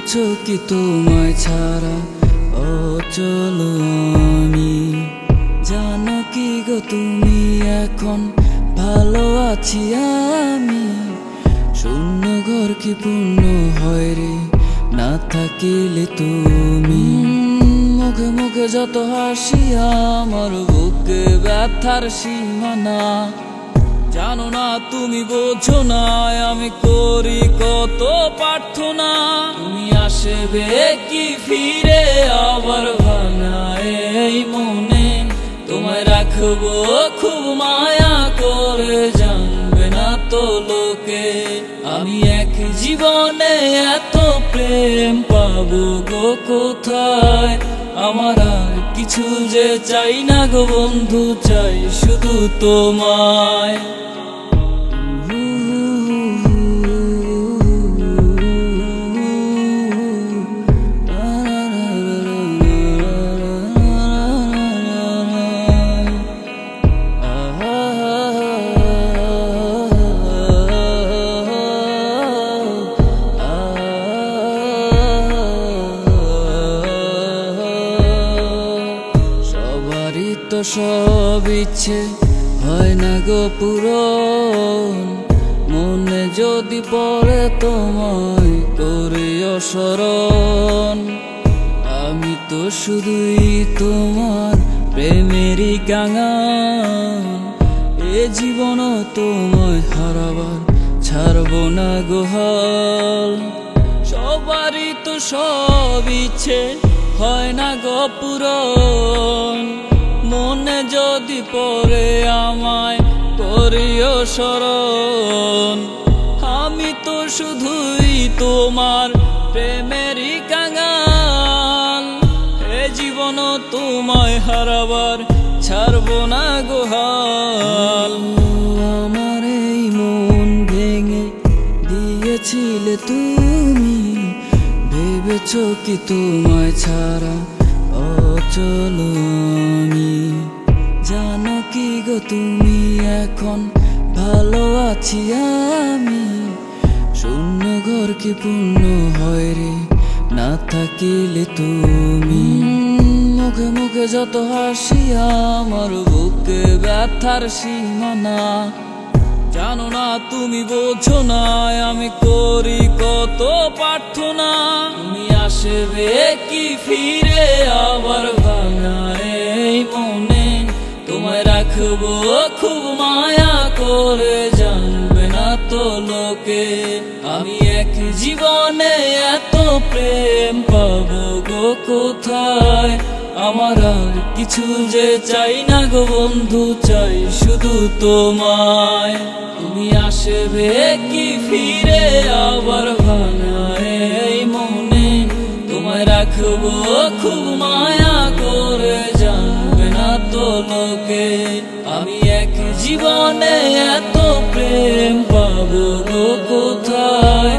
ভেবেছো কি তোমায় ছাড়া অচল আমি? জানো কি গো তুমি এখন ভালো আছি আমি? শূন্য ঘর কি পূর্ণ হয় রে না থাকিলে তুমি? মুখে মুখে যত হাসি আমার বুকে ব্যথার সীমানা। জানো না তুমি বোঝো না আমি করি কত প্রার্থনা। তুমি আসবে কি ফিরে আবার ভাঙায় এই মনে? তোমায় রাখবো খুব মায়া করে, জানবে না তো লোকে। আমি এক জীবনে এত প্রেম পাবো গো কোথায়? আমার আর কিছু যে চাই না গো বন্ধু, চাই শুধু তোমায়। তো সব ইচ্ছে হয় না গো পূরণ, মনে যদি পড়ে তোমায় করিও স্মরণ। আমি তো শুধুই তোমার প্রেমেরই কাঙাল, এ জীবন তোমায় হারাবার ছাড়বো না গো হাল। সবারই তো সব ইচ্ছে হয় না গো পূরণ, মনে যদি পড়ে আমায় করিও স্মরণ। আমি তো শুধুই তোমার প্রেমেরই কাঙাল, এ জীবন তোমায় হারাবার ছাড়বো না গো হাল। আমার এই মন ভেঙে দিয়েছিলে তুমি, ভেবেছো কি তোমায় ছাড়া অচল আমি? জানো কি গো তুমি এখন ভালো আছি আমি? শূন্য ঘর কি পূর্ণ হয় রে না থাকিলে তুমি? মুখে মুখে যত হাসি আমার বুকে ব্যথার সীমানা। জানো না তুমি বোঝো না আমি করি কত প্রার্থনা। তুমি আসবে কি ফিরে আবার ভাঙায় এই মনে? তোমায় রাখবো খুব মায়া করে, জানবে না তো লোকে। আমি এক জীবনে এত প্রেম পাবো গো কোথায়? আমার আর কিছু যে চাই না গো বন্ধু, চাই শুধু তোমায়। তুমি আসবে কি ফিরে আবার ভাঙায় এই মনে? তোমায় রাখবো খুব মায়া করে, জানবে না তো লোকে। আমি এক জীবনে এত প্রেম পাবো গো কোথায়?